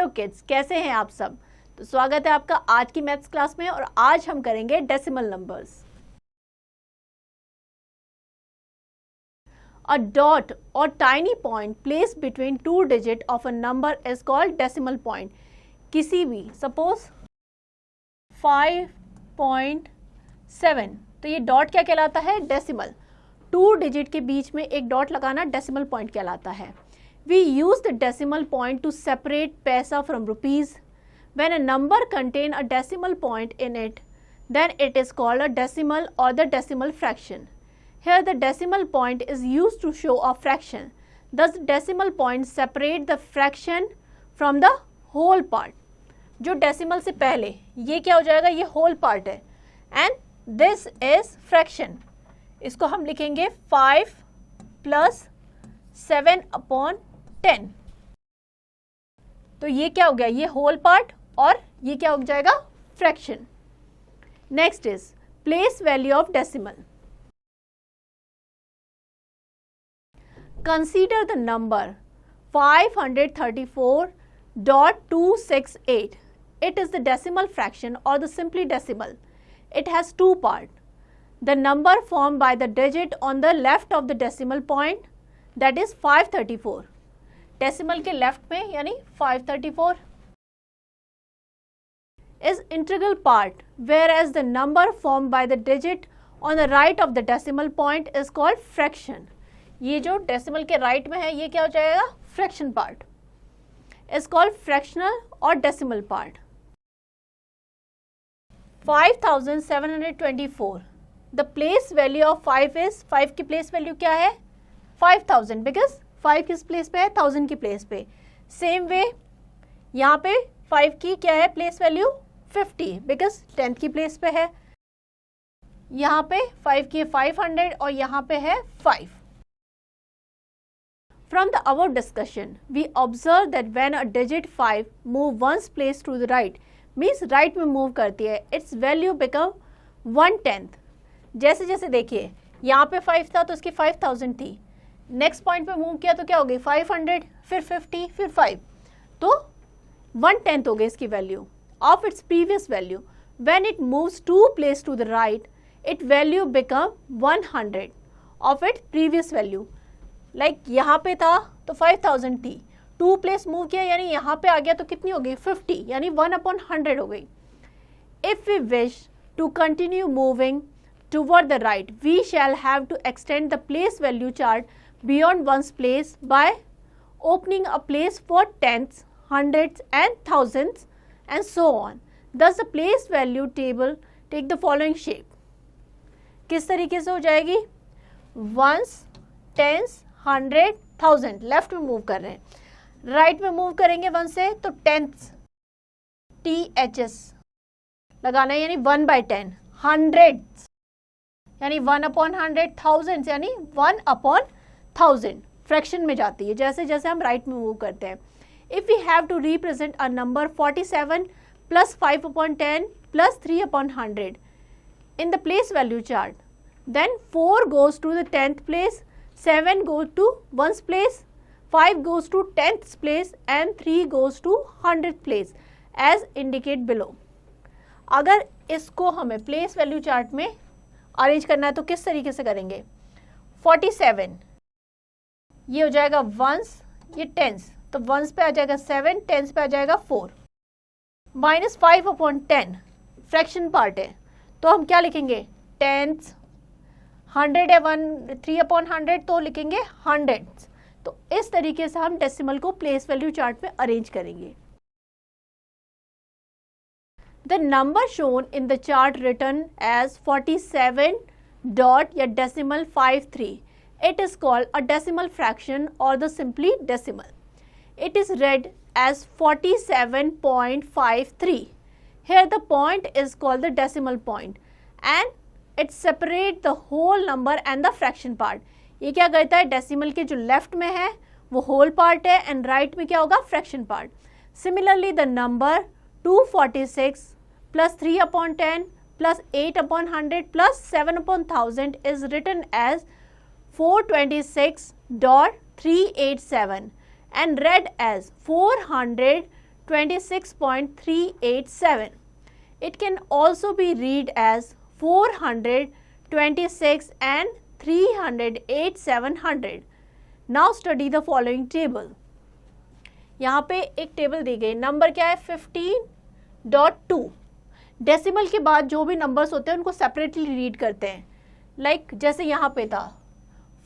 Hello kids, कैसे हैं आप सब। तो स्वागत है आपका आज की मैथ्स क्लास में और आज हम करेंगे डेसिमल नंबर्स। अ डॉट और tiny point place between two digit of a number is called decimal point. किसी भी सपोज 5.7, तो ये डॉट क्या कहलाता है? डेसिमल। टू डिजिट के बीच में एक डॉट लगाना डेसिमल पॉइंट कहलाता है। We use the decimal point to separate paisa from rupees. When a number contains a decimal point in it, then it is called a decimal or the decimal fraction. Here the decimal point is used to show a fraction. Thus the decimal point separate the fraction from the whole part. जो decimal से पहले ये क्या हो जाएगा? ये whole part है and this is fraction. इसको हम लिखेंगे 5 plus 7/10। तो ये क्या हो गया? ये होल पार्ट और ये क्या हो जाएगा? Fraction. Next is place value of decimal. Consider the number 534.268. It is the decimal fraction or the simply decimal. It has two parts. The number formed by the digit on the left of the decimal point, that is 534. Decimal के left में यानी 534 is integral part, whereas the number formed by the digit on the right of the decimal point is called fraction. ये जो decimal के right में है ये क्या हो जाएगा? Fraction part is called fractional or decimal part. 5724. The place value of 5 is, 5 की प्लेस वैल्यू क्या है? 5000, बिकॉज 5 किस प्लेस पे है? 1000 की प्लेस पे। सेम वे यहाँ पे 5 की क्या है प्लेस वैल्यू? 50, बिकॉज 10th की प्लेस पे है। यहाँ पे 5 की 500 और यहाँ पे है 5। From the above discussion, we observe that when a digit 5 move one's place to the right, means right में move करती है, its value become 1/10। जैसे जैसे देखिए यहाँ पे 5 था तो उसकी 5000 थी, नेक्स्ट पॉइंट पे मूव किया तो क्या हो गई? 500, फिर 50, फिर 5, तो 1/10 हो गई इसकी value of its previous value. When it moves to place to the right, it value become 100 of it previous value. Like यहाँ पे था तो 5000 थी, टू प्लेस मूव किया यानी यहाँ पे आ गया तो कितनी हो गई? 50, यानी 1/100 हो गई। If we wish to continue moving toward the right, we shall have to extend the place value chart beyond one's place by opening a place for tenths, hundreds and thousands and so on. Thus the place value table take the following shape. किस तरीके से हो जाएगी? ones, tens, hundred, thousand left में move कर रहे हैं, right में मूव करेंगे 1 से तो tenths, THS लगाना है यानी 1/10, hundreds यानी 1/100, thousands यानी 1/1000 फ्रैक्शन में जाती है जैसे जैसे हम राइट में मूव करते हैं। If we have to represent a number 47 plus 5/10 plus 3/100 in the place value chart, then 4 goes to the 10th place, 7 goes to 1st place, 5 goes to 10th place and 3 goes to 100th place as indicate below. अगर इसको हमें place value chart में arrange करना है तो किस तरीके से करेंगे? 47 ये हो जाएगा वंस, ये टेंस, तो वंस पे आ जाएगा 7, टेंस पे आ जाएगा 4, माइनस 5/10 फ्रैक्शन पार्ट है तो हम क्या लिखेंगे? टेंस, 100 है 3/100 तो लिखेंगे हंड्रेड्स। तो इस तरीके से हम डेसिमल को प्लेस वैल्यू चार्ट में अरेंज करेंगे। The number shown in the chart written as 47 dot या decimal 53, it is called a decimal fraction or the simply decimal. It is read as 47.53. Here the point is called the decimal point and it separates the whole number and the fraction part. ये क्या करता है? Decimal के जो left में है वो whole part है एंड राइट में क्या होगा? Fraction part. Similarly the number 246 plus 3/10 plus 8/100 plus 7/1000 is written as 426.387 and read as 400 26.387. It can also be read as 426 and 308 700. Now study the following table. यहाँ पे एक टेबल दी गई, number क्या है 15.2. डेसिमल के बाद जो भी नंबर्स होते हैं उनको सेपरेटली रीड करते हैं. लाइक जैसे यहाँ पे था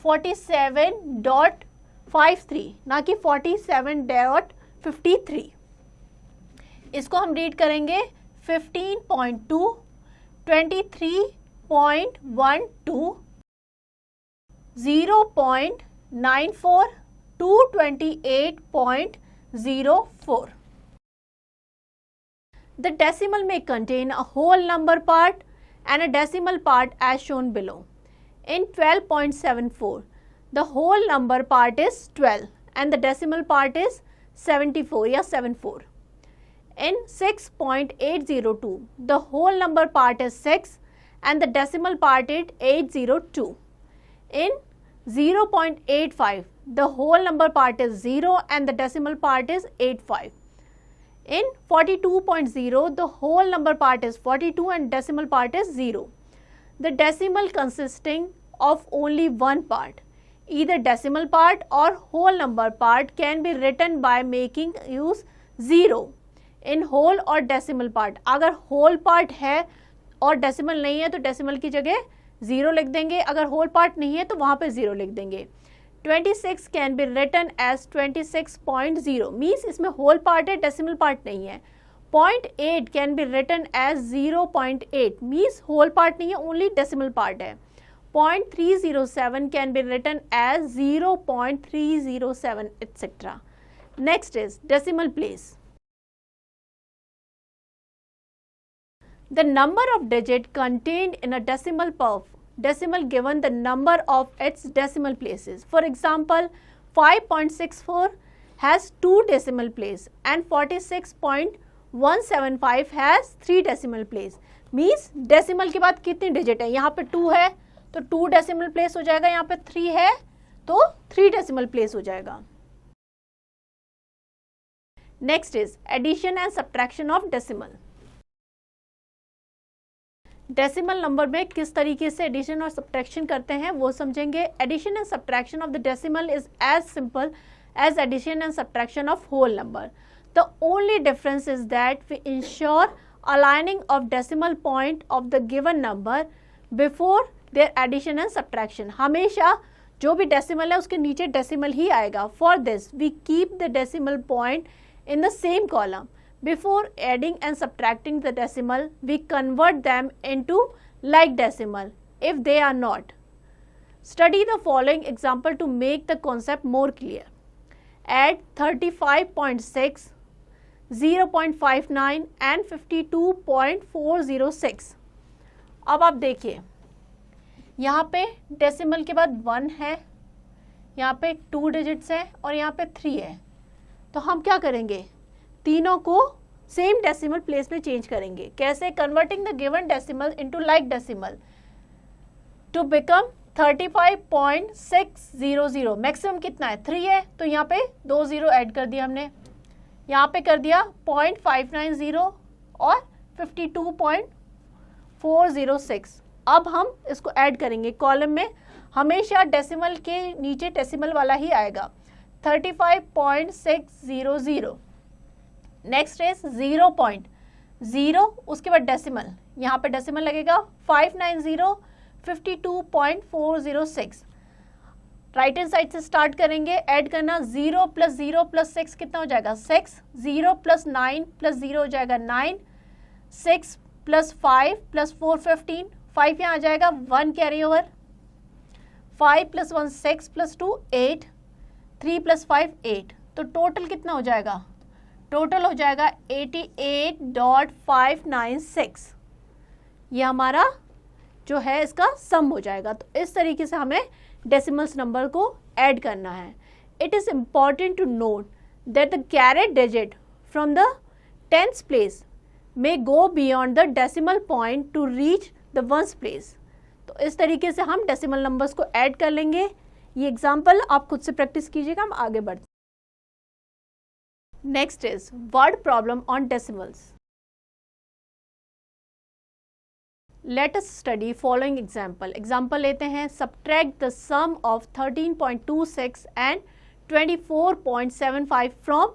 47.53 ना कि 47.53. इसको हम रीड करेंगे 15.2, 23.12, 0.94, 228.04. The decimal may contain a whole number part and a decimal part as shown below. In 12.74, the whole number part is 12 and the decimal part is 74 या 74. In 6.802, the whole number part is 6 and the decimal part is 802. In 0.85, the whole number part is 0 and the decimal part is 85. In 42.0, the whole number part is 42 and decimal part is 0. The decimal consisting of only one part, either decimal part or whole number part, can be written by making use 0 in whole or decimal part. अगर whole part है और decimal नहीं है तो decimal की जगह 0 लिख देंगे, अगर whole part नहीं है तो वहाँ पे 0 लिख देंगे. 26 can be written as 26.0 means इसमें whole part है, decimal part नहीं है. 0.8 can be written as 0.8 means whole part नहीं है, only decimal part है. 0.307 can be written as 0.307 etc. Next is decimal place. The number of digit contained in a decimal given the number of its decimal places. For example, 5.64 has 2 decimal place and 46.175 has 3 decimal place. Means decimal के बाद कितनी digit है? यहाँ पे 2 है तो 2 decimal place हो जाएगा, यहाँ पे 3 है तो 3 decimal place हो जाएगा. Next is addition and subtraction of decimal. Decimal number में किस तरीके से एडिशन और सब्ट्रैक्शन करते हैं वो समझेंगे. Addition and subtraction of the decimal is as simple as addition and subtraction of whole number. The only difference is that we ensure aligning of decimal point of the given number before their addition and subtraction. हमेशा जो भी decimal है उसके नीचे decimal ही आएगा. For this we keep the decimal point in the same column. Before adding and subtracting the decimal, we convert them into like decimal if they are not. Study the following example to make the concept more clear. Add 35.6, 0.59 and 52.406. अब आप देखिए यहाँ पे decimal के बाद 1 है, यहाँ पे 2 डिजिट्स है और यहाँ पे 3 है. तो हम क्या करेंगे, तीनों को सेम डेसिमल प्लेस में चेंज करेंगे. कैसे? Converting the given decimal into like decimal to become 35.600. Maximum कितना है? 3 है तो यहाँ पे 2 0 ऐड कर दिया हमने, यहाँ पे कर दिया 0.590 और 52.406. अब हम इसको ऐड करेंगे कॉलम में. हमेशा डेसिमल के नीचे डेसिमल वाला ही आएगा. 35.600. नेक्स्ट इज 0.0, उसके बाद डेसिमल, यहाँ पे डेसिमल लगेगा 590, 52.406. राइट हैंड साइड से स्टार्ट करेंगे ऐड करना. 0 + 0 + 6 कितना हो जाएगा? 6. 0 + 9 + 0 हो जाएगा 9. 6 + 5 + 4 15. 5 यहाँ आ जाएगा, 1 कैरी ओवर. 5 + 1 6 + 2 8. 3 + 5 8. तो टोटल कितना हो जाएगा? टोटल हो जाएगा 88.596. ये हमारा जो है इसका सम हो जाएगा. तो इस तरीके से हमें डेसिमल्स नंबर को ऐड करना है. It is important to note that the carried digit from the 10th place may go beyond the decimal point to reach the 1st place. तो इस तरीके से हम डेसिमल नंबर्स को ऐड कर लेंगे. ये एग्जाम्पल आप खुद से प्रैक्टिस कीजिएगा, हम आगे बढ़ते हैं. Next is word problem on decimals. Let us study following example. Example लेते हैं. Subtract the sum of 13.26 and 24.75 from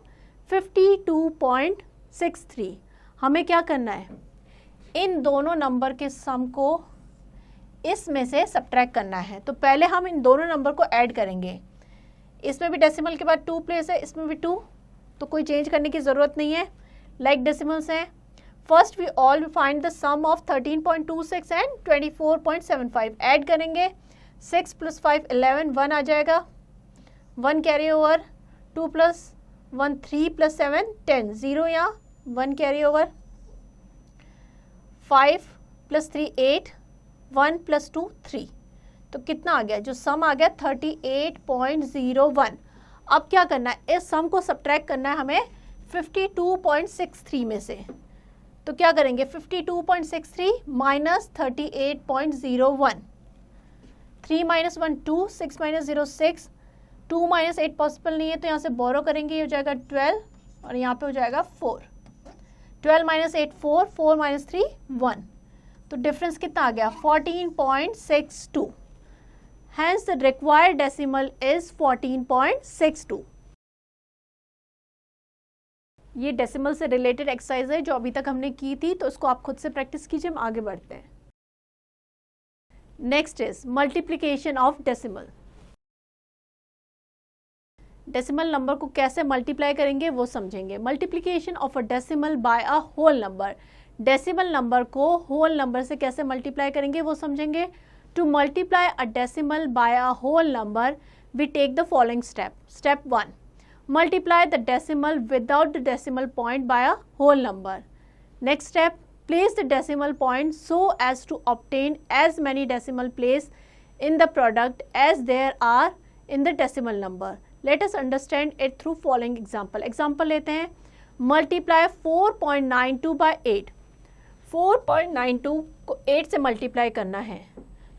52.63. हमें क्या करना है, इन दोनों नंबर के सम को इसमें से सब्ट्रैक्ट करना है. तो पहले हम इन दोनों नंबर को ऐड करेंगे. इसमें भी डेसिमल के बाद 2 प्लेस है, इसमें भी 2, तो कोई चेंज करने की ज़रूरत नहीं है, लाइक डेसिमल्स हैं. First we all find the sum of 13.26 and 24.75. Add करेंगे. 6 + 5 11, 1 आ जाएगा, 1 कैरी ओवर. 2 + 1 3 + 7 10, 0 यहाँ, 1 कैरी ओवर. 5 + 3 8, 1 + 2 3. तो कितना आ गया, जो सम आ गया 38.01. अब क्या करना है, इस सम को सब्ट्रैक्ट करना है हमें 52.63 में से. तो क्या करेंगे, 52.63 माइनस 38.01. 3 - 1 2, 6 - 0 6, 2 - 8 पॉसिबल नहीं है, तो यहाँ से बोरो करेंगे, ये हो जाएगा 12 और यहाँ पे हो जाएगा 4. 12 - 8 4, 4 - 3 1. तो डिफरेंस कितना आ गया, 14.62. Hence the required decimal is 14.62. ये डेसिमल से रिलेटेड एक्सरसाइज है जो अभी तक हमने की थी, तो इसको आप खुद से प्रैक्टिस कीजिए. हम आगे बढ़ते हैं. Next is multiplication of decimal. Decimal number को कैसे मल्टीप्लाई करेंगे वो समझेंगे. Multiplication of a decimal by a whole number. Decimal number को होल नंबर से कैसे मल्टीप्लाई करेंगे वो समझेंगे. To multiply a decimal by a whole number, we take the following step. Step 1. Multiply the decimal without the decimal point by a whole number. Next step. Place the decimal point so as to obtain as many decimal place in the product as there are in the decimal number. Let us understand it through following example. Example लेते हैं. Multiply 4.92 by 8. 4.92 को 8 से multiply करना है,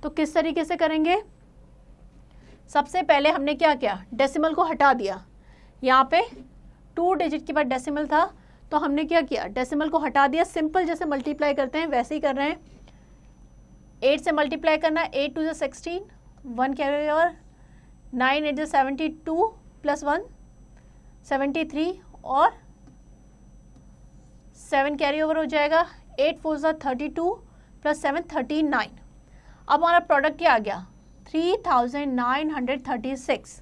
तो किस तरीके से करेंगे. सबसे पहले हमने क्या किया, डेसिमल को हटा दिया. यहाँ पे 2 डिजिट के बाद डेसिमल था, तो हमने क्या किया, डेसिमल को हटा दिया. सिंपल जैसे मल्टीप्लाई करते हैं वैसे ही कर रहे हैं. 8 से मल्टीप्लाई करना, 8 2 16, 1 कैरी ओवर. 9 8 72 + 1 73 और 7 कैरी ओवर हो जाएगा. 8 4 32 + 7 39. अब हमारा प्रोडक्ट क्या आ गया, 3936.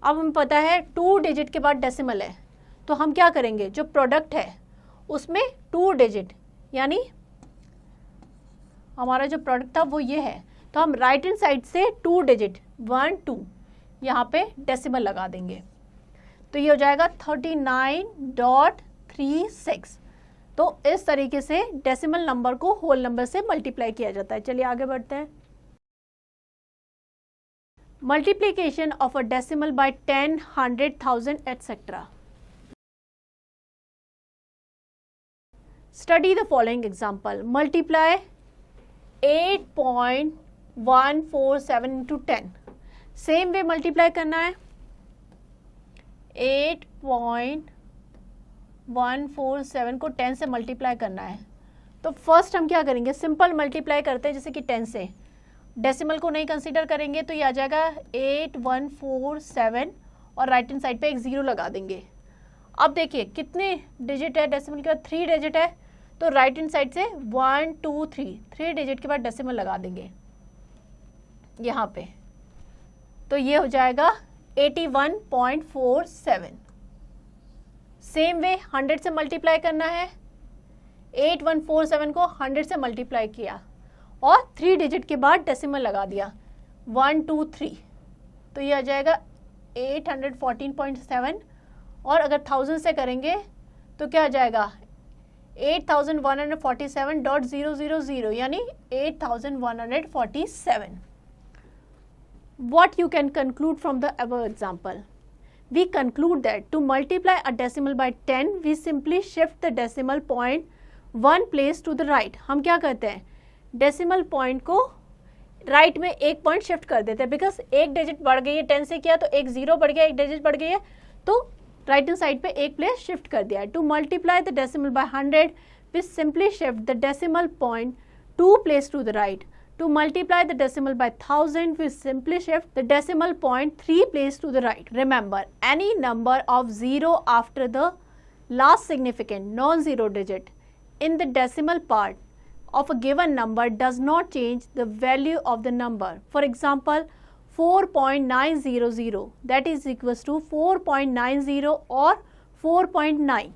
अब हमें पता है 2 डिजिट के बाद डेसिमल है, तो हम क्या करेंगे, जो प्रोडक्ट है उसमें 2 डिजिट, यानी हमारा जो प्रोडक्ट था वो ये है, तो हम राइट हैंड साइड से 2 डिजिट 1 2 यहाँ पे डेसिमल लगा देंगे. तो ये हो जाएगा 39.36. तो इस तरीके से डेसिमल नंबर को होल नंबर से मल्टीप्लाई किया जाता है. चलिए आगे बढ़ते हैं. Multiplication of a decimal by 10, 100,000 etcetera. Study the following example. Multiply 8.147 into 10. Same way multiply करना है. 8.147 को 10 से मल्टीप्लाई करना है. तो फर्स्ट हम क्या करेंगे, सिंपल मल्टीप्लाई करते हैं, जैसे कि 10 से. डेसिमल को नहीं कंसीडर करेंगे, तो ये आ जाएगा 8147 और राइट हैंड साइड पे एक 0 लगा देंगे. अब देखिए कितने डिजिट है, डेसिमल के बाद 3 डिजिट है, तो राइट हैंड साइड से 1 2 3 डिजिट के बाद डेसिमल लगा देंगे यहाँ पे. तो ये हो जाएगा 81.47. सेम वे 100 से मल्टीप्लाई करना है. 8147 को 100 से मल्टीप्लाई किया और 3 डिजिट के बाद डेसिमल लगा दिया 1 2 3, तो ये आ जाएगा 814.7. और अगर 1000 से करेंगे तो क्या आ जाएगा 8147.000, यानी 8147. What you can conclude from the above example? We conclude that to multiply a decimal by 10, we simply shift the decimal point one place to the right. हम क्या करते हैं, डेसिमल पॉइंट को राइट में एक पॉइंट शिफ्ट कर देते हैं, बिकॉज एक डिजिट बढ़ गई है. 10 से किया तो एक 0 बढ़ गया, एक डिजिट बढ़ गई है, तो राइट हैंड साइड पे एक प्लेस शिफ्ट कर दिया है. To multiply the decimal by 100 we simply shift the decimal point 2 place to the right. To multiply the decimal by 1000, we simply shift the decimal point 3 place to the right. Remember, any number of 0 after the last significant non-zero digit in the decimal part of a given number does not change the value of the number. For example, 4.900 that is equals to 4.90 और 4.9.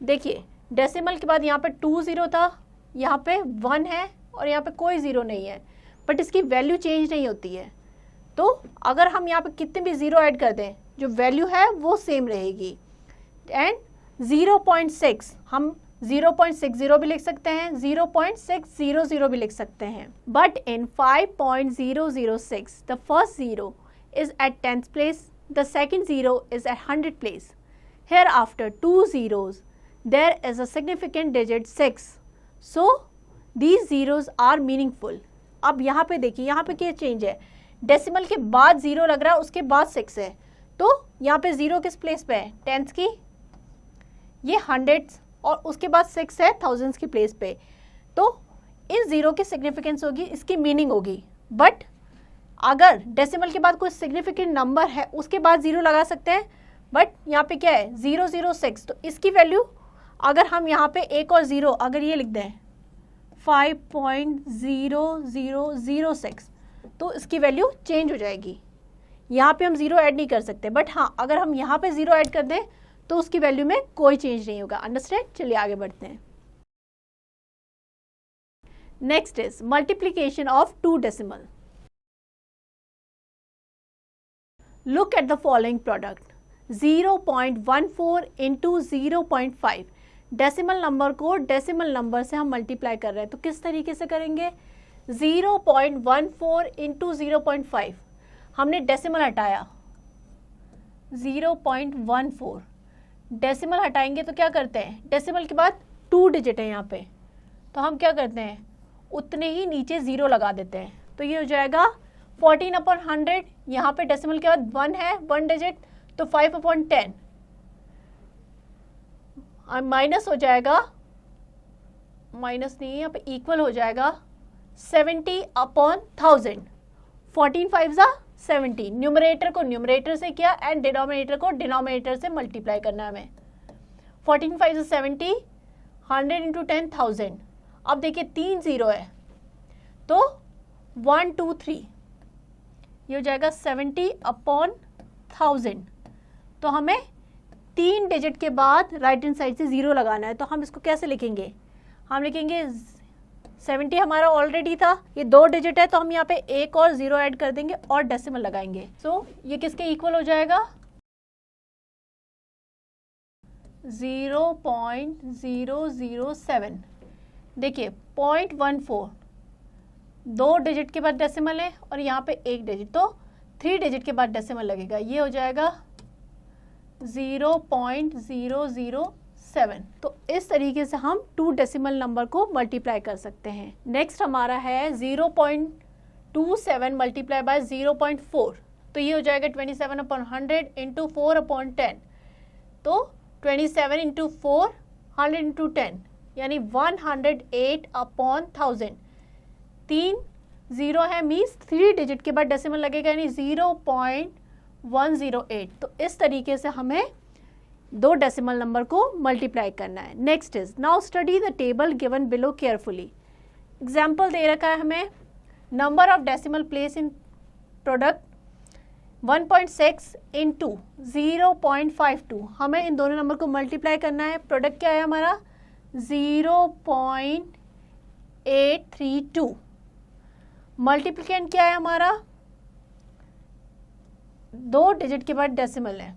देखिए decimal के बाद यहाँ पे 20 था, यहाँ पे 1 है और यहाँ पे कोई ज़ीरो नहीं है, बट इसकी वैल्यू चेंज नहीं होती है. तो अगर हम यहाँ पे कितने भी ज़ीरो ऐड कर दें, जो वैल्यू है वो सेम रहेगी. एंड 0.6 हम 0.60 भी लिख सकते हैं, 0.600 भी लिख सकते हैं. But in 5.006 the first zero is at 10th place, the second zero is at 100th place. Here after 2 zeros there is a significant digit 6. So These zeros are meaningful. अब यहाँ पे देखिए, यहाँ पे क्या चेंज है, डेसिमल के बाद ज़ीरो लग रहा है, उसके बाद 6 है. तो यहाँ पे ज़ीरो किस प्लेस पे है, टेंथ की, ये हंड्रेड्स, और उसके बाद 6 है थाउजेंड्स की प्लेस पे. तो इन ज़ीरो की सिग्निफिकेंस होगी, इसकी मीनिंग होगी. बट अगर डेसिमल के बाद कोई सिग्निफिकेंट नंबर है, उसके बाद ज़ीरो लगा सकते हैं. बट यहाँ पे क्या है 006, तो इसकी वैल्यू अगर हम यहाँ पे एक और ज़ीरो अगर ये लिख दें 5.0006, तो इसकी वैल्यू चेंज हो जाएगी. यहाँ पे हम ज़ीरो ऐड नहीं कर सकते, बट हाँ अगर हम यहाँ पे ज़ीरो ऐड कर दें तो उसकी वैल्यू में कोई चेंज नहीं होगा. अंडरस्टैंड? चलिए आगे बढ़ते हैं. Next is multiplication of 2 decimal. Look at the following product. 0.14 into 0.5. Decimal number को डेसिमल नंबर से हम मल्टीप्लाई कर रहे हैं, तो किस तरीके से करेंगे. 0.14 इंटू 0.5, हमने डेसिमल हटाया 0.14, डेसिमल हटाएंगे तो क्या करते हैं, डेसिमल के बाद 2 डिजिट है यहाँ पे, तो हम क्या करते हैं उतने ही नीचे ज़ीरो लगा देते हैं. तो ये हो जाएगा 14/100. यहाँ पे डेसिमल के बाद 1 है, 1 डिजिट, तो 5/10. माइनस हो जाएगा, माइनस नहीं यहाँ पे इक्वल हो जाएगा 70/1000. 14 5 70. न्यूमरेटर को न्यूमरेटर से किया एंड डिनोमिनेटर को डिनोमिनेटर से मल्टीप्लाई करना है हमें. 14 5 70, 100 इंटू 10,000. अब देखिए 3 ज़ीरो है, तो 1 2 3, ये हो जाएगा 70/1000. तो हमें 3 डिजिट के बाद राइट हैंड साइड से ज़ीरो लगाना है. तो हम इसको कैसे लिखेंगे, हम लिखेंगे 70 हमारा ऑलरेडी था, ये 2 डिजिट है, तो हम यहाँ पे एक और ज़ीरो ऐड कर देंगे और डेसिमल लगाएंगे. सो ये किसके इक्वल हो जाएगा 0.007. देखिए 0.14 2 डिजिट के बाद डेसिमल है और यहाँ पे 1 डिजिट, तो 3 डिजिट के बाद डेसिमल लगेगा. ये हो जाएगा 0.007. तो इस तरीके से हम 2 डेसिमल नंबर को मल्टीप्लाई कर सकते हैं. नेक्स्ट हमारा है 0.27 मल्टीप्लाई बाय 0.4. तो ये हो जाएगा 27/100 इंटू 4/10. तो 27 इंटू 4, 100 इंटू 10, यानी 108/1000. 3 ज़ीरो है मीन्स 3 डिजिट के बाद डेसिमल लगेगा, यानी 0.108. तो इस तरीके से हमें 2 डेसिमल नंबर को मल्टीप्लाई करना है. Next is now study the table given below carefully. Example दे रखा है हमें, number of decimal place in product 1.6 into 0.52. हमें इन दोनों नंबर को मल्टीप्लाई करना है. प्रोडक्ट क्या है हमारा 0.832. मल्टीप्लिकेंट क्या है हमारा 2 डिजिट के बाद डेसिमल है,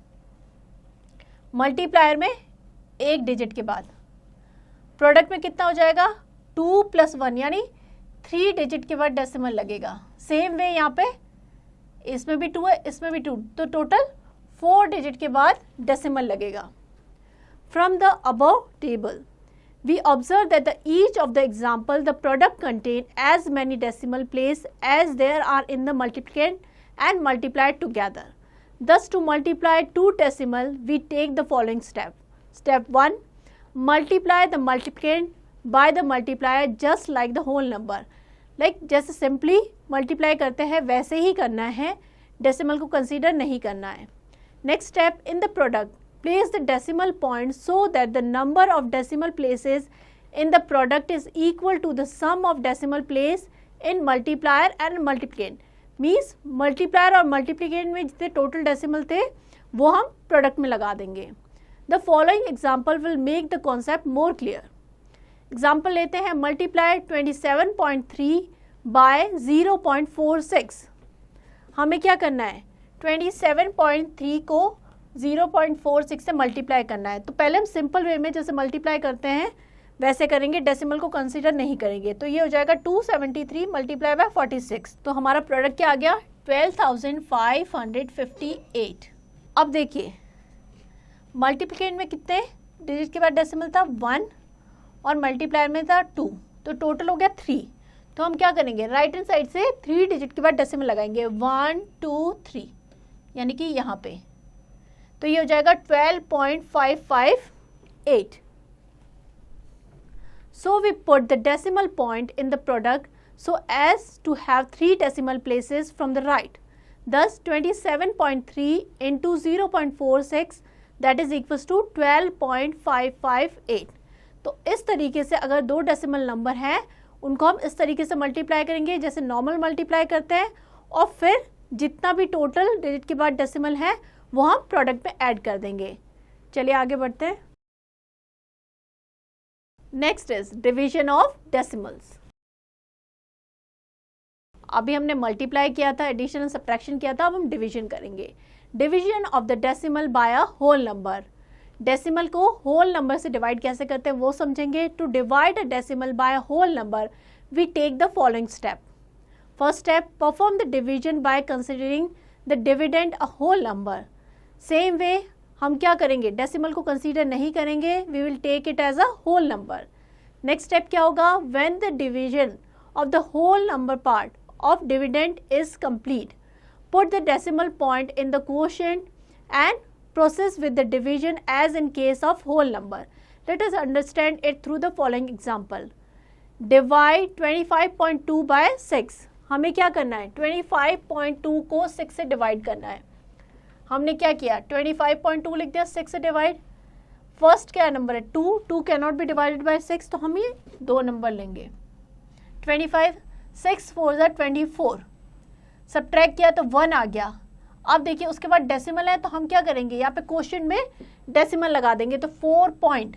मल्टीप्लायर में 1 डिजिट के बाद. प्रोडक्ट में कितना हो जाएगा 2 + 1, यानी 3 डिजिट के बाद डेसिमल लगेगा. सेम वे यहाँ पे इसमें भी 2 है, इसमें भी 2, तो टोटल 4 डिजिट के बाद डेसिमल लगेगा. From the above table we observe that each of the example the product contain as many decimal place as there are in the multiplicand and multiplied together. Thus, to multiply two decimal, we take the following step. Step 1, multiply the multiplicand by the multiplier just like the whole number. Like जैसे simply multiply करते हैं वैसे ही करना है, decimal को consider नहीं करना है. Next step, in the product, place the decimal point so that the number of decimal places in the product is equal to the sum of decimal place in multiplier and multiplicand. Means multiplier और मल्टीप्लिकेंड में जितने total decimal थे वो हम product में लगा देंगे. The following example will make the concept more clear. Example लेते हैं, मल्टीप्लाई 27.3 बाय 0.46. हमें क्या करना है, 27.3 को 0.46 से मल्टीप्लाई करना है. तो पहले हम सिंपल वे में जैसे मल्टीप्लाई करते हैं वैसे करेंगे, डेसिमल को कंसीडर नहीं करेंगे. तो ये हो जाएगा 273 मल्टीप्लाई बाय 46. तो हमारा प्रोडक्ट क्या आ गया, 12,558. अब देखिए मल्टीप्लिकेंड में कितने डिजिट के बाद डेसिमल था, 1 और मल्टीप्लायर में था 2, तो टोटल हो गया 3. तो हम क्या करेंगे, राइट हैंड साइड से 3 डिजिट के बाद डेसिमल लगाएंगे, 1 2 3, यानी कि यहाँ पे. तो ये हो जाएगा 12.558. So we put the decimal point in the product so as to have 3 decimal places from the right. Thus 27.3 into 0.46 that is equals to 12.558. तो इस तरीके से अगर दो डेसिमल नंबर हैं उनको हम इस तरीके से मल्टीप्लाई करेंगे जैसे नॉर्मल मल्टीप्लाई करते हैं, और फिर जितना भी टोटल डिजिट के बाद डेसिमल है वो हम प्रोडक्ट में ऐड कर देंगे. चलिए आगे बढ़ते हैं. Next is division of decimals. अभी हमने मल्टीप्लाई किया था, एडिशन एंड सब्ट्रैक्शन किया था, अब हम डिवीजन करेंगे. Division of the decimal by a whole number. Decimal को होल नंबर से डिवाइड कैसे करते हैं वो समझेंगे. To divide a decimal by a whole number we take the following step. First step, perform the division by considering the dividend a whole number. Same way हम क्या करेंगे, डेसिमल को कंसीडर नहीं करेंगे, we will take it as a whole number. Next step क्या होगा, when the division of the whole number part of dividend is complete, put the decimal point in the quotient and process with the division as in case of whole number. Let us understand it through the following example. Divide 25.2 by 6. हमें क्या करना है, 25.2 को 6 से divide करना है. हमने क्या किया, 25.2 लिख दिया, 6 से डिवाइड. फर्स्ट क्या नंबर है, 2. 2 can not be divided by 6, तो हम ये दो नंबर लेंगे. 25, 6 4 ज़ा 24. सब्ट्रैक्ट किया तो 1 आ गया. अब देखिए उसके बाद डेसिमल है तो हम क्या करेंगे, यहाँ पे क्वेश्चन में डेसिमल लगा देंगे, तो 4 पॉइंट.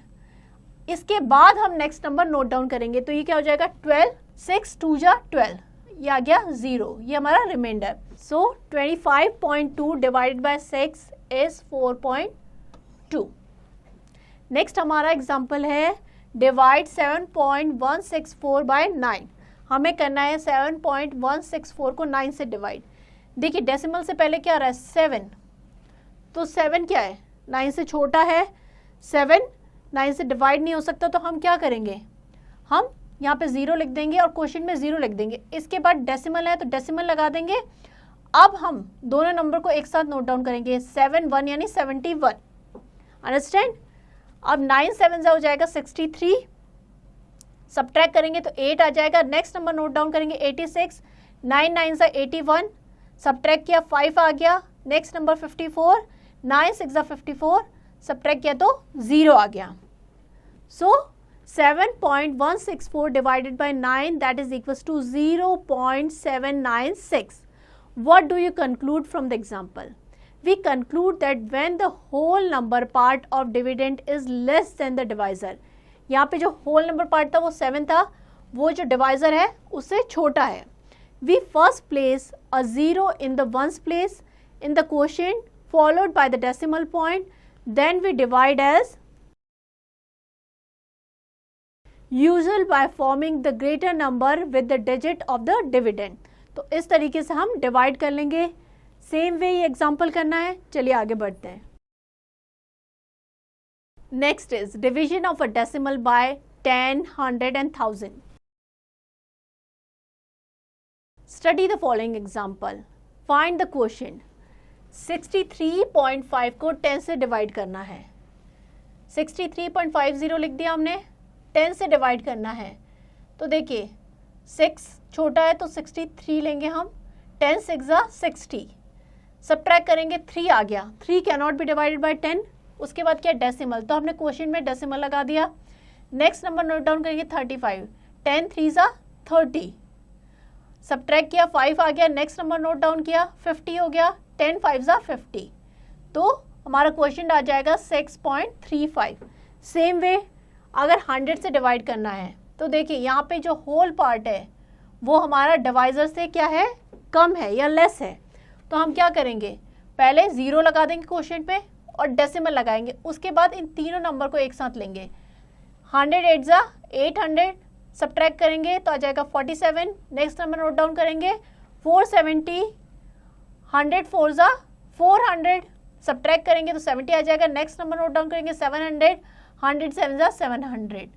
इसके बाद हम नेक्स्ट नंबर नोट डाउन करेंगे, तो ये क्या हो जाएगा 12. 6 2 ज़ा 12, ये आ गया 0, ये हमारा reminder. So 25.2 divided by 6 is 4.2. Next हमारा एग्जांपल है डिवाइड 7.164 बाय 9. हमें करना है 7.164 को 9 से डिवाइड. देखिए डेसिमल से पहले क्या आ रहा है, 7. तो 7 क्या है, 9 से छोटा है. 7 9 से डिवाइड नहीं हो सकता, तो हम क्या करेंगे, हम यहाँ पे 0 लिख देंगे और क्वेश्चन में 0 लिख देंगे. इसके बाद डेसिमल है तो डेसिमल लगा देंगे. अब हम दोनों नंबर को एक साथ नोट डाउन करेंगे, 7 1 यानी 71. अंडरस्टैंड. अब 9 7 हो जाएगा 63. सब्ट्रैक्ट करेंगे तो 8 आ जाएगा. नेक्स्ट नंबर नोट डाउन करेंगे 86. 9 9 81. सब्ट्रैक्ट किया 5 आ गया. Next number 54. 9 6 54. सब्ट्रैक्ट किया तो 0 आ गया. सो 7.164 divided by 9, that is equals to 0.796. What do you conclude from the example? We conclude that when the whole number part of dividend is less than the divisor, यहाँ पे जो whole number part था वो 7 था, वो जो divisor है उससे छोटा है. We first place a 0 in the ones place in the quotient followed by the decimal point, then we divide as usual by forming the greater number with the digit of the dividend. तो इस तरीके से हम divide कर लेंगे. Same way ये example करना है. चलिए आगे बढ़ते हैं. Next is division of a decimal by 10, 100 and 1000. Study the following example. Find the quotient. 63.5 को 10 से डिवाइड करना है। 63.50 लिख दिया हमने, 10 से डिवाइड करना है। तो देखिए 6 छोटा है तो 63 लेंगे हम, 10 6 ज़ा 60, सब्ट्रैक्ट करेंगे 3 आ गया, 3 can not be divided by 10। उसके बाद क्या डेसिमल, तो हमने क्वेश्चन में डेसिमल लगा दिया। नेक्स्ट नंबर नोट डाउन करेंगे 35, 10 3 ज़ा 30, सब्ट्रैक्ट किया 5 आ गया। नेक्स्ट नंबर नोट डाउन किया 50 हो गया, 10 5 ज़ा 50, तो हमारा क्वेश्चन आ जाएगा 6.35। सेम वे अगर 100 से डिवाइड करना है तो देखिए यहाँ पे जो होल पार्ट है वो हमारा डिवाइजर से क्या है, कम है या लेस है। तो हम क्या करेंगे, पहले 0 लगा देंगे क्वेश्चन पे और डेसिमल लगाएंगे, उसके बाद इन तीनों नंबर को एक साथ लेंगे। 100 8 ज़ा 800, सब्ट्रैक्ट करेंगे तो आ जाएगा 47। नेक्स्ट नंबर नोट डाउन करेंगे 470, 100 4 ज़ा 400, सब्ट्रैक्ट करेंगे तो 70 आ जाएगा। नेक्स्ट नंबर नोट डाउन करेंगे 700, 100 7 ज़ा 700,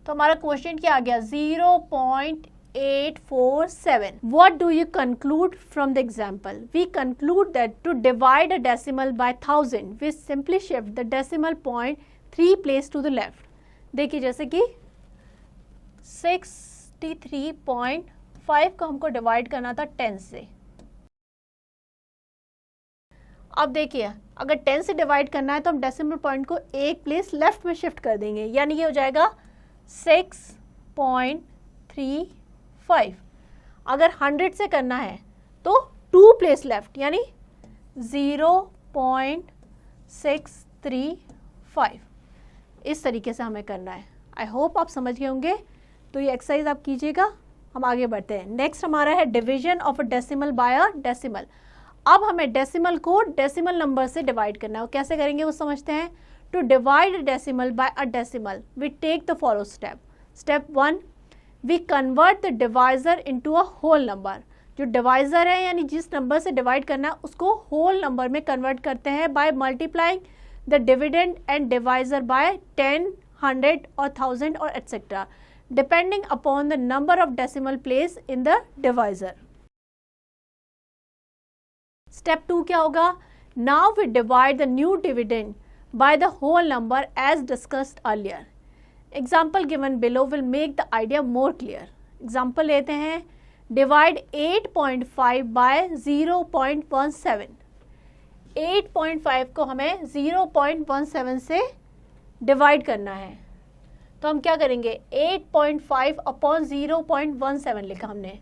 तो हमारा क्वेश्चन क्या आ गया 0.847. What do you conclude from the example? We conclude that to divide a decimal by 1000, we simply shift the decimal point 3 place to the left. देखिए जैसे कि 63.5 को हमको डिवाइड करना था 10 से। अब देखिए अगर 10 से डिवाइड करना है तो हम डेसिमल पॉइंट को एक प्लेस लेफ्ट में शिफ्ट कर देंगे, यानी ये हो जाएगा 6.35। अगर 100 से करना है तो 2 प्लेस लेफ्ट, यानी 0.635। इस तरीके से हमें करना है। आई होप आप समझ गए होंगे। तो ये एक्सरसाइज आप कीजिएगा। हम आगे बढ़ते हैं। नेक्स्ट हमारा है division of a decimal by a decimal. अब हमें डेसिमल को डेसिमल नंबर से डिवाइड करना है। वो कैसे करेंगे वो समझते हैं। To divide a decimal by a decimal we take the follow step. Step 1, we convert the divisor into a whole number. जो डिवाइजर है यानी जिस नंबर से डिवाइड करना है उसको होल नंबर में कन्वर्ट करते हैं by multiplying the dividend and divisor by 10, 100 और 1000 और etcetera depending upon the number of decimal place in the divisor. Step 2 क्या होगा। Now we divide the new dividend by the whole number as discussed earlier. Example given below will make the idea more clear. Example लेते हैं। Divide 8.5 bye 0.17। 8.5 को हमें 0.17 से divide करना है। तो हम क्या करेंगे 8.5 अपॉन 0.17 लिखा हमने,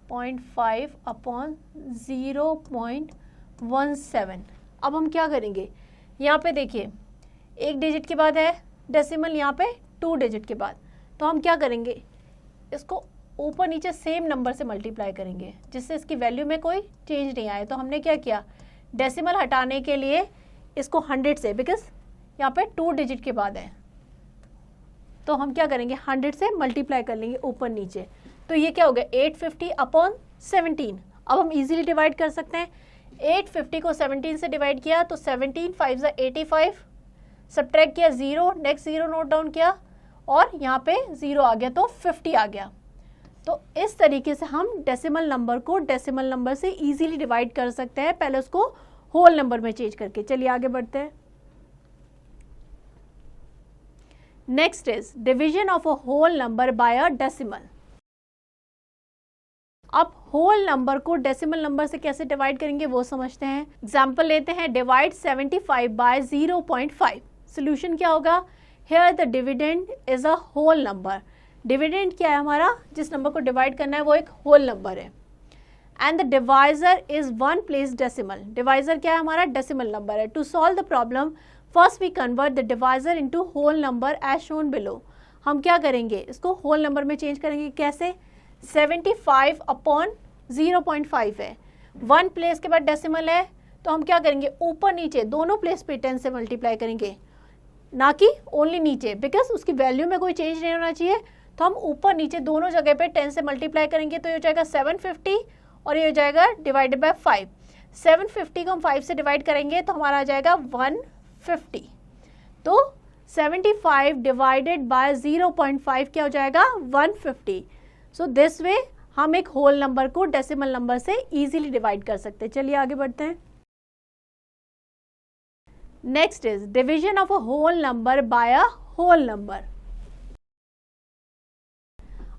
0.5 अपॉन 0.17। अब हम क्या करेंगे, यहाँ पे देखिए एक डिजिट के बाद है डेसिमल, यहाँ पे 2 डिजिट के बाद। तो हम क्या करेंगे, इसको ऊपर नीचे सेम नंबर से मल्टीप्लाई करेंगे जिससे इसकी वैल्यू में कोई चेंज नहीं आए। तो हमने क्या किया, डेसिमल हटाने के लिए इसको 100 से, बिकॉज यहाँ पे 2 डिजिट के बाद है, तो हम क्या करेंगे 100 से मल्टीप्लाई कर लेंगे ऊपर नीचे। तो ये क्या हो गया 850 अपॉन 17। अब हम इजीली डिवाइड कर सकते हैं। 850 को 17 से डिवाइड किया तो 17 5 ज़ा 85, सब्ट्रैक्ट किया 0, नेक्स्ट 0 नोट डाउन किया और यहाँ पे 0 आ गया तो 50 आ गया। तो इस तरीके से हम डेसिमल नंबर को डेसिमल नंबर से इजीली डिवाइड कर सकते हैं, पहले उसको होल नंबर में चेंज करके। चलिए आगे बढ़ते हैं। Next is division of a whole number by a decimal. अब होल नंबर को डेसिमल नंबर से कैसे डिवाइड करेंगे वो समझते हैं। एग्जाम्पल लेते हैं। Divide 75 bye 0.5। सोल्यूशन क्या होगा, here the dividend is a whole number. Dividend क्या है हमारा, जिस नंबर को डिवाइड करना है वो एक होल नंबर है। And the divisor is 1 place decimal. Divisor क्या है हमारा, डेसिमल नंबर है। To solve the problem first we convert the divisor into whole number as shown below. हम क्या करेंगे, इसको होल नंबर में चेंज करेंगे। कैसे, 75 अपॉन 0.5 है, 1 प्लेस के बाद डेसिमल है, तो हम क्या करेंगे ऊपर नीचे दोनों प्लेस पे 10 से मल्टीप्लाई करेंगे, ना कि ओनली नीचे, बिकॉज उसकी वैल्यू में कोई चेंज नहीं होना चाहिए। तो हम ऊपर नीचे दोनों जगह पे 10 से मल्टीप्लाई करेंगे। तो ये हो जाएगा 750 और ये हो जाएगा डिवाइडेड बाय 5। 750 को हम 5 से डिवाइड करेंगे तो हमारा आ जाएगा 150। तो 75 डिवाइडेड बाय 0.5 क्या हो जाएगा 150। सो दिस वे हम एक होल नंबर को डेसिमल नंबर से इजीली डिवाइड कर सकते हैं। चलिए आगे बढ़ते हैं। Next is division of a whole number by a whole number.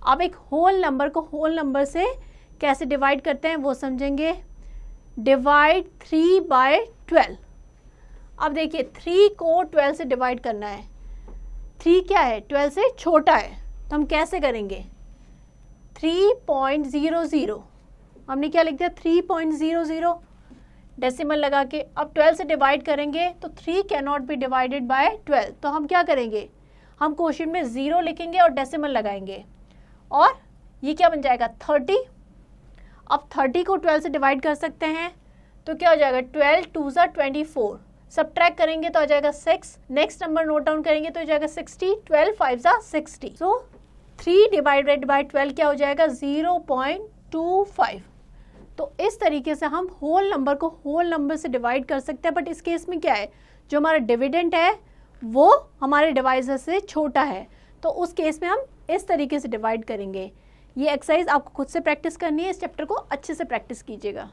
अब एक होल नंबर को होल नंबर से कैसे डिवाइड करते हैं वो समझेंगे। Divide 3 by 12। अब देखिए 3 को 12 से डिवाइड करना है। 3 क्या है, 12 से छोटा है, तो हम कैसे करेंगे, 3.00 हमने क्या लिख दिया 3.00 डेसिमल लगा के। अब 12 से डिवाइड करेंगे तो 3 can not be divided by 12, तो हम क्या करेंगे, हम क्वेश्चन में 0 लिखेंगे और डेसिमल लगाएंगे और ये क्या बन जाएगा 30। अब 30 को 12 से डिवाइड कर सकते हैं तो क्या हो जाएगा 12 2 ज़ा 24, सब्ट्रैक्ट करेंगे तो आ जाएगा 6। नेक्स्ट नंबर नोट डाउन करेंगे तो हो जाएगा 60, 12 5 ज़ा 60। सो 3 डिवाइडेड बाय 12 क्या हो जाएगा 0.25। तो इस तरीके से हम होल नंबर को होल नंबर से डिवाइड कर सकते हैं। बट इस केस में क्या है, जो हमारा डिविडेंड है वो हमारे डिवाइजर से छोटा है, तो उस केस में हम इस तरीके से डिवाइड करेंगे। ये एक्सरसाइज आपको खुद से प्रैक्टिस करनी है, इस चैप्टर को अच्छे से प्रैक्टिस कीजिएगा।